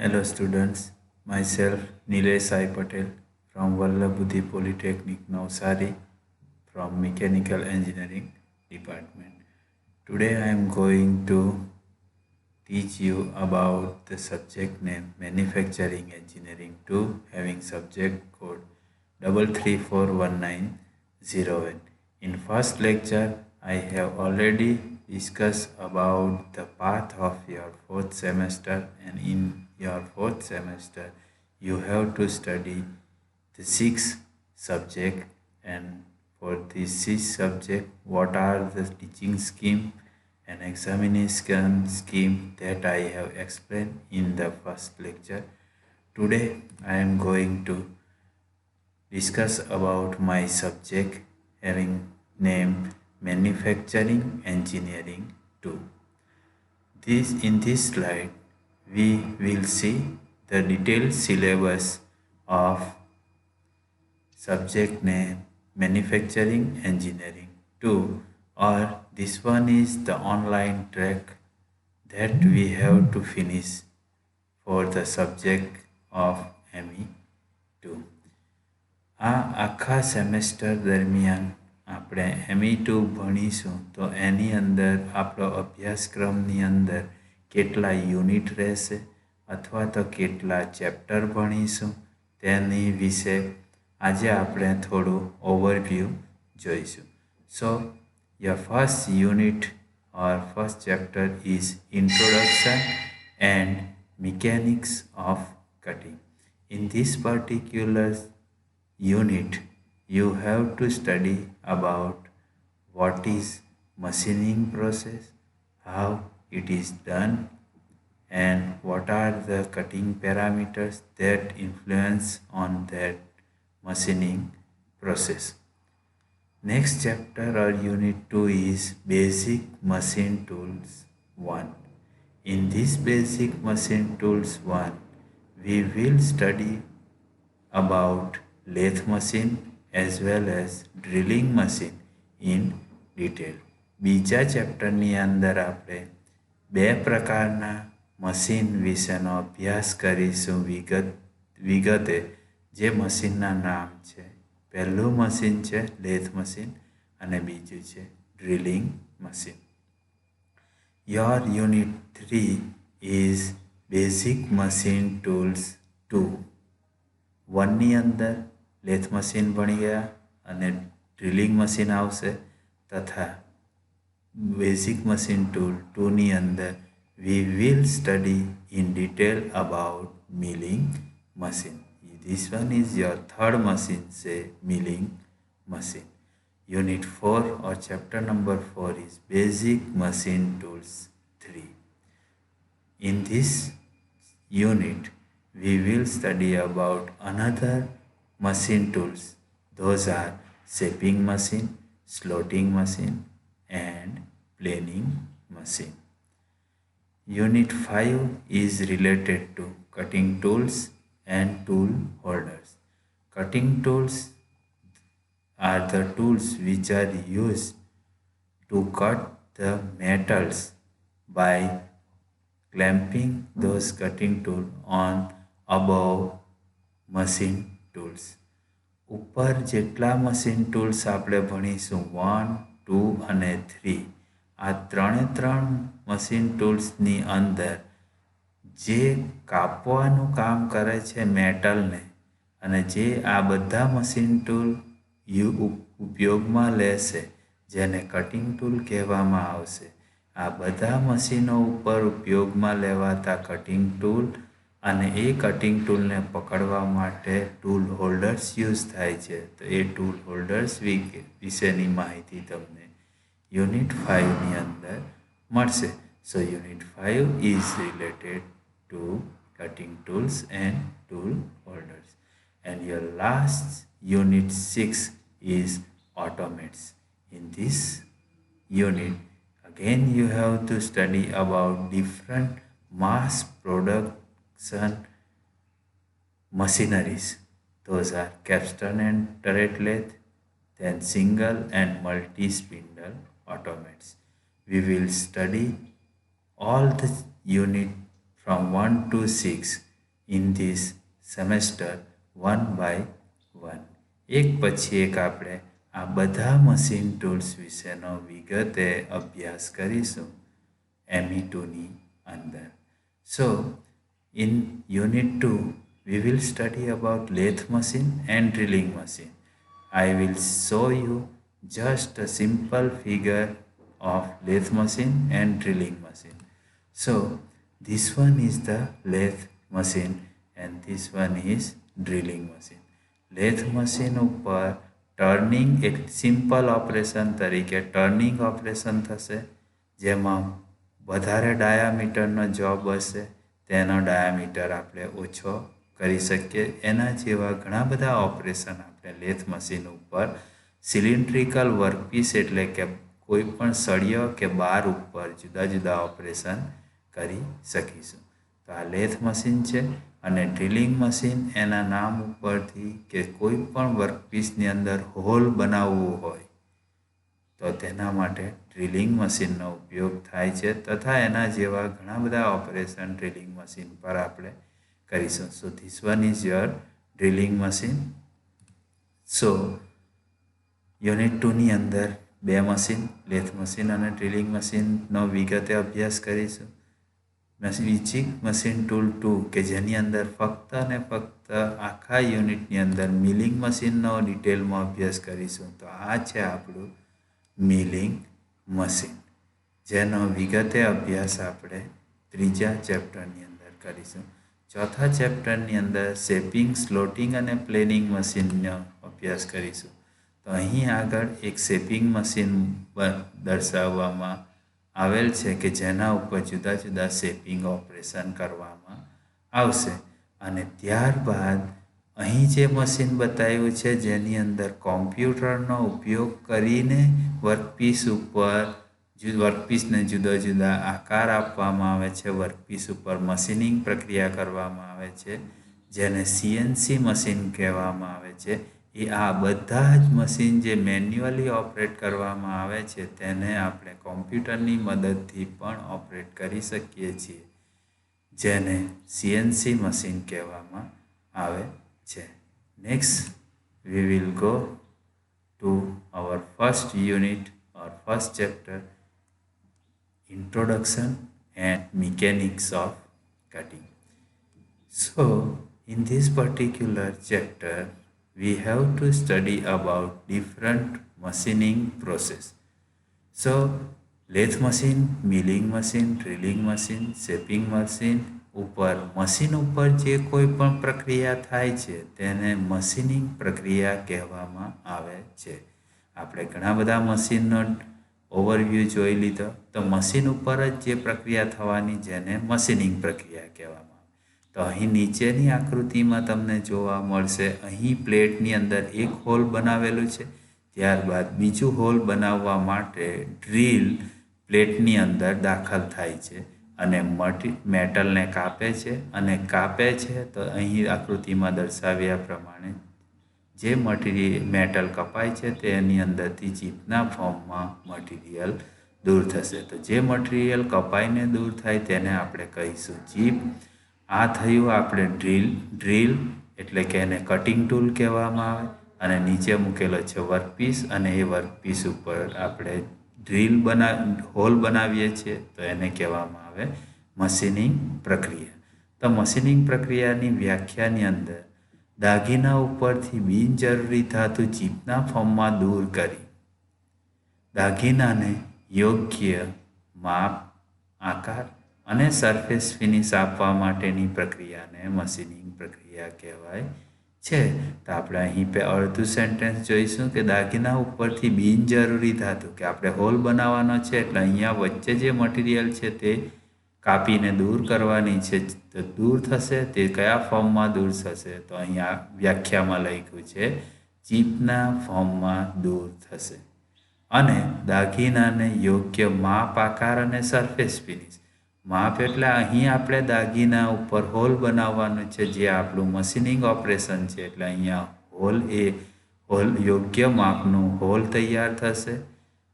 Hello students, myself Nilesh I Patel from Vallabhbudhi Polytechnic Navsari from Mechanical Engineering Department. Today I am going to teach you about the subject name Manufacturing Engineering 2 having subject code 3341901. In first lecture I have already discussed about the path of your fourth semester, and in your fourth semester you have to study the six subject, and for these six subject what are the teaching scheme and examination scheme that I have explained in the first lecture. Today I am going to discuss about my subject having name Manufacturing Engineering 2. In this slide we will see the detailed syllabus of subject name Manufacturing Engineering 2, or this one is the online track that we have to finish for the subject of ME2. આ આખા semester દરમિયાન આપણે ME2 ભણીશું તો એની અંદર આપણો અભ્યાસક્રમની અંદર કેટલા યુનિટ રહેશે અથવા તો કેટલા ચેપ્ટર ભણીશું તેની વિશે આજે આપણે થોડું ઓવરવ્યૂ જોઈશું. સો your first unit or first chapter is Introduction and Mechanics of Cutting. In this particular unit, you have to study about what is machining process, how it is done, and what are the cutting parameters that influence on that machining process. Next chapter or unit 2 is Basic Machine Tools 1. In this Basic Machine Tools 1, we will study about lathe machine as well as drilling machine in detail. બીજા ચેપ્ટરની અંદર આપણે બે પ્રકારના machine વિશેનો અભ્યાસ કરીશું વિગતે. જે મશીનના નામ છે, પહેલું મશીન છે લેથ મશીન અને બીજું છે drilling machine. Your unit 3 is basic machine tools 2. વનની અંદર લેથ મશીન ભણી ગયા અને ડ્રિલિંગ મશીન આવશે, તથા બેઝિક મશીન ટૂલ 2ની અંદર we will study in detail about milling machine. This one is your third machine, say milling machine. Unit 4 or chapter number 4 is Basic Machine Tools 3. In this unit, we will study about another machine tools. Those are shaping machine, slotting machine, and planing machine. Unit 5 is related to cutting tools and tool holders. Cutting tools are the tools which are used to cut the metals by clamping those cutting tools on above machine tools. ઉપર જેટલા machine tools આપણે ભણીશું 1, 2 અને 3, આ ત્રણ machine ટૂલ્સની અંદર જે કાપવાનું કામ કરે છે મેટલને, અને જે આ બધા મશીન ટૂલ ઉપયોગમાં લેશે જેને કટિંગ ટૂલ કહેવામાં આવશે, આ બધા મશીનો ઉપર ઉપયોગમાં લેવાતા કટિંગ ટૂલ અને એ કટિંગ ટૂલને પકડવા માટે ટૂલ હોલ્ડર્સ યુઝ થાય છે. તો એ ટૂલ હોલ્ડર્સ વિશેની માહિતી તમને યુનિટ 5ની અંદર મળશે. So unit 5 is related to cutting tools and tool holders. And your last unit 6 is automates. In this unit, again you have to study about different mass production machineries. Those are capstan and turret lathe, then single and multi-spindle automates. We will study all the unit from 1 to 6 in this semester one by one. એક પછી એક આપણે આ બધા machine tools વિશેનો વિગતે અભ્યાસ કરીશું ME2ની અંદર. So, in Unit 2, we will study about lathe machine and drilling machine. I will show you just a simple figure of lathe machine and drilling machine. So, this one is the lathe machine and this one is drilling machine. lathe machine ઉપર turning એક simple operation તરીકે turning operation થશે, જેમાં વધારે ડાયામીટરનો job હશે તેનો diameter આપણે ઓછો કરી શકીએ. એના જેવા ઘણા બધા ઓપરેશન આપણે લેથ મશીન ઉપર સિલિન્ડ્રિકલ વર્કપીસ એટલે કે કોઈ પણ સળિયો કે બાર ઉપર જુદા જુદા ઓપરેશન કરી શકીશું. તો આ લેથ મશીન છે. અને ડ્રિલિંગ મશીન એના નામ ઉપરથી કે કોઈ પણ વર્કપીસની અંદર હોલ બનાવવું હોય તો તેના માટે ડ્રિલિંગ મશીનનો ઉપયોગ થાય છે, તથા એના જેવા ઘણા બધા ઓપરેશન ડ્રિલિંગ મશીન પર આપણે કરીશું. So this one is your drilling machine. So unit 2ની અંદર બે મશીન લેથ મશીન અને ડ્રિલિંગ મશીનનો વિગતે અભ્યાસ કરીશું. બીજી મશીન ટૂલ 2 કે જેની અંદર ફક્ત અને ફક્ત આખા યુનિટની અંદર મિલિંગ મશીનનો ડિટેલમાં અભ્યાસ કરીશું. તો આ છે આપણું મિલિંગ મશીન, જેનો વિગતે અભ્યાસ આપણે ત્રીજા ચેપ્ટરની અંદર કરીશું. ચોથા ચેપ્ટરની અંદર શેપિંગ, સ્લોટિંગ અને પ્લેનિંગ મશીનનો અભ્યાસ કરીશું. તો અહીં આગળ એક શેપિંગ મશીન દર્શાવવામાં આવેલ છે કે જેના ઉપર જુદા જુદા શેપિંગ ઓપરેશન કરવામાં આવશે. અને ત્યારબાદ અહીં જે મશીન બતાવ્યું છે જેની અંદર કોમ્પ્યુટરનો ઉપયોગ કરીને વર્કપીસ ઉપર વર્કપીસને જુદા જુદા આકાર આપવામાં આવે છે, વર્કપીસ ઉપર મશીનિંગ પ્રક્રિયા કરવામાં આવે છે, જેને CNC મશીન કહેવામાં આવે છે. એ આ બધા જ મશીન જે મેન્યુઅલી ઓપરેટ કરવામાં આવે છે તેને આપણે કોમ્પ્યુટરની મદદથી પણ ઓપરેટ કરી શકીએ છીએ, જેને CNC મશીન કહેવામાં આવે છે. Next we will go to our first unit or first chapter, Introduction and Mechanics of Cutting. So in this particular chapter we have to study about different machining process. So lathe machine, milling machine, drilling machine, shaping machine ઉપર machine ઉપર જે કોઈ પણ પ્રક્રિયા થાય છે તેને machining પ્રક્રિયા કહેવામાં આવે છે. આપણે ઘણા બધા મશીનનો ઓવરવ્યૂ જોઈ લીધો. તો મશીન ઉપર જ જે પ્રક્રિયા થવાની જેને મશીનિંગ પ્રક્રિયા કહેવામાં આવે. તો અહીં નીચેની આકૃતિમાં તમને જોવા મળશે, અહીં પ્લેટની અંદર એક હોલ બનાવેલું છે, ત્યારબાદ બીજું હોલ બનાવવા માટે ડ્રીલ પ્લેટની અંદર દાખલ થાય છે અને મેટલને કાપે છે તો અહીં આકૃતિમાં દર્શાવ્યા પ્રમાણે જે મેટલ કપાય છે તેની અંદરથી ચીપના ફોર્મમાં મટીરિયલ દૂર થશે. તો જે મટીરિયલ કપાઈને દૂર થાય તેને આપણે કહીશું ચીપ. આ થયું આપણે ડ્રીલ એટલે કે એને કટિંગ ટૂલ કહેવામાં આવે. અને નીચે મૂકેલો છે વર્કપીસ અને એ વર્કપીસ ઉપર આપણે હોલ બનાવીએ છીએ તો એને કહેવામાં આવે મશીનિંગ પ્રક્રિયા. તો મશીનિંગ પ્રક્રિયાની વ્યાખ્યાની અંદર દાગીના ઉપરથી બિનજરૂરી ધાતુ ચીપના ફોર્મમાં દૂર કરી દાગીનાને યોગ્ય માપ, આકાર અને સરફેસ ફિનિશ આપવા માટેની પ્રક્રિયાને મશીનિંગ પ્રક્રિયા કહેવાય છે. તો આપણે અહીં અડધું સેન્ટેન્સ જોઈશું કે દાગીના ઉપરથી બિનજરૂરી ધાતુ કે આપણે હોલ બનાવવાનો છે એટલે અહીંયા વચ્ચે જે મટીરિયલ છે તે કાપીને દૂર કરવાની છે. તો દૂર થશે તે કયા ફોર્મમાં દૂર થશે? તો અહીંયા વ્યાખ્યામાં લખ્યું છે ચીપના ફોર્મમાં દૂર થશે. અને દાગીનાને યોગ્ય માપ, આકાર અને સરફેસ ફિનિશ. માપ એટલે અહીં આપણે દાગીના ઉપર હોલ બનાવવાનું છે જે આપણું મશીનિંગ ઓપરેશન છે. એટલે અહીંયા હોલ યોગ્ય માપનું હોલ તૈયાર થશે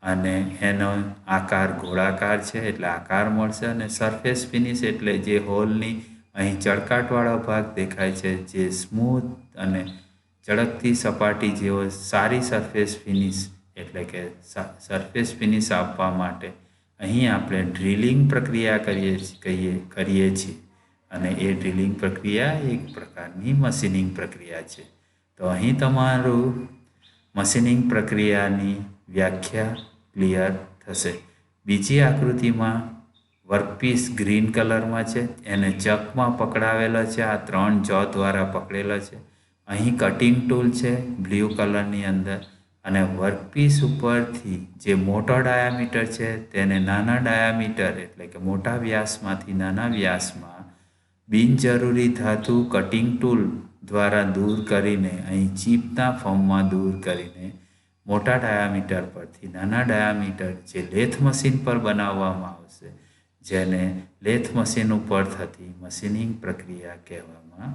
અને એનો આકાર ગોળાકાર છે એટલે આકાર મળશે. અને સરફેસ ફિનિશ એટલે જે હોલની અહીં ચળકાટવાળો ભાગ દેખાય છે જે સ્મૂથ અને ચળકતી સપાટી જેવો સારી સરફેસ ફિનિશ એટલે કે સરફેસ ફિનિશ આપવા માટે અહીં આપણે ડ્રિલિંગ પ્રક્રિયા કરીએ છીએ અને એ ડ્રિલિંગ પ્રક્રિયા એક પ્રકારની મશીનિંગ પ્રક્રિયા છે. તો અહીં તમારું મશીનિંગ પ્રક્રિયાની વ્યાખ્યા ક્લિયર થશે. બીજી આકૃતિમાં વર્કપીસ ગ્રીન કલરમાં છે, એને ચકમાં પકડાવેલો છે, આ 3 જૉ દ્વારા પકડેલા છે. અહીં કટિંગ ટૂલ છે બ્લુ કલરની અંદર અને વર્કપીસ ઉપરથી જે મોટો ડાયામીટર છે તેને નાના ડાયામીટર એટલે કે મોટા વ્યાસમાંથી નાના વ્યાસમાં બિનજરૂરી ધાતુ કટિંગ ટૂલ દ્વારા દૂર કરીને અહીં ચીપના ફોર્મમાં દૂર કરીને મોટા ડાયામીટર પરથી નાના ડાયામીટર જે લેથ મશીન પર બનાવવામાં આવશે, જેને લેથ મશીન ઉપર થતી મશીનિંગ પ્રક્રિયા કહેવામાં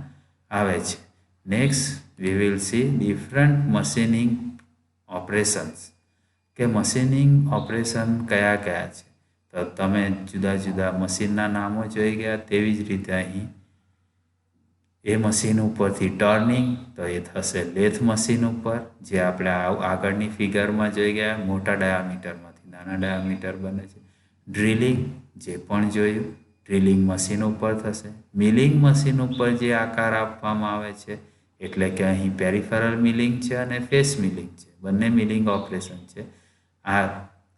આવે છે. Next we will see different machining operations કે મશીનિંગ ઓપરેશન કયા કયા છે. તો તમે જુદા જુદા મશીનના નામો જોઈ ગયા, તેવી જ રીતે અહીં એ મશીન ઉપરથી ટર્નિંગ તો એ થશે લેથ મશીન ઉપર, જે આપણે આગળની ફિગરમાં જોઈ ગયા મોટા ડાયામીટરમાંથી નાના ડાયામીટર બને છે. ડ્રિલિંગ જે પણ જોયું ડ્રિલિંગ મશીન ઉપર થશે. મિલિંગ મશીન ઉપર જે આકાર આપવામાં આવે છે એટલે કે અહીં પેરિફેરલ મિલિંગ છે અને ફેસ મિલિંગ છે, બંને મિલિંગ ઓપરેશન છે. આ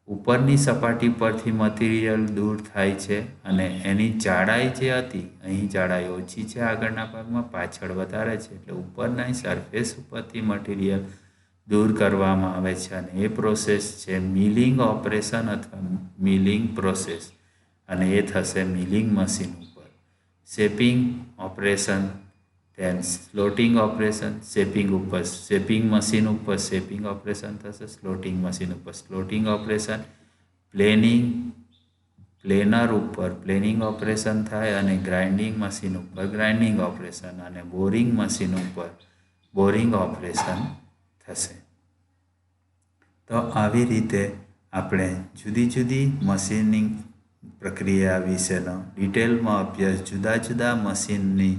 ઉપરની સપાટી પરથી મટીરિયલ દૂર થાય છે અને એની જાડાઈ જે હતી અહીં જાડાઈ ઓછી છે, આગળના ભાગમાં પાછળ વધારે છે, એટલે ઉપરના સરફેસ ઉપરથી મટીરિયલ દૂર કરવામાં આવે છે અને એ પ્રોસેસ છે મિલિંગ ઓપરેશન અથવા મિલિંગ પ્રોસેસ અને એ થશે મિલિંગ મશીન ઉપર. Shaping operation, then slotting operation, shaping ઉપર શેપિંગ મશીન ઉપર શેપિંગ ઓપરેશન થશે, સ્લોટિંગ મશીન ઉપર સ્લોટિંગ ઓપરેશન, પ્લેનર ઉપર પ્લેનિંગ ઓપરેશન થાય અને ગ્રાઇન્ડિંગ મશીન ઉપર ગ્રાઇન્ડિંગ ઓપરેશન અને બોરિંગ મશીન ઉપર બોરિંગ ઓપરેશન થશે. તો આવી રીતે આપણે જુદી જુદી મશીનિંગ પ્રક્રિયા વિશેનો ડિટેલમાં અભ્યાસ, જુદા જુદા મશીનની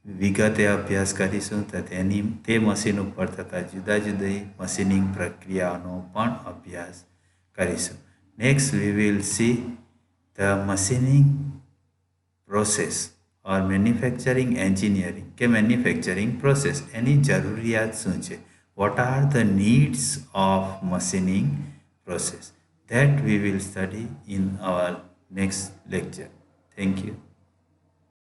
વિગતે અભ્યાસ કરીશું. તો તે મશીન ઉપર થતા જુદા જુદી મશીનિંગ પ્રક્રિયાઓનો પણ અભ્યાસ કરીશું. Next we will see the machining process or manufacturing engineering કે મેન્યુફેક્ચરિંગ પ્રોસેસ, એની જરૂરિયાત શું છે. What are the needs of machining process, that we will study in our next lecture. Thank you.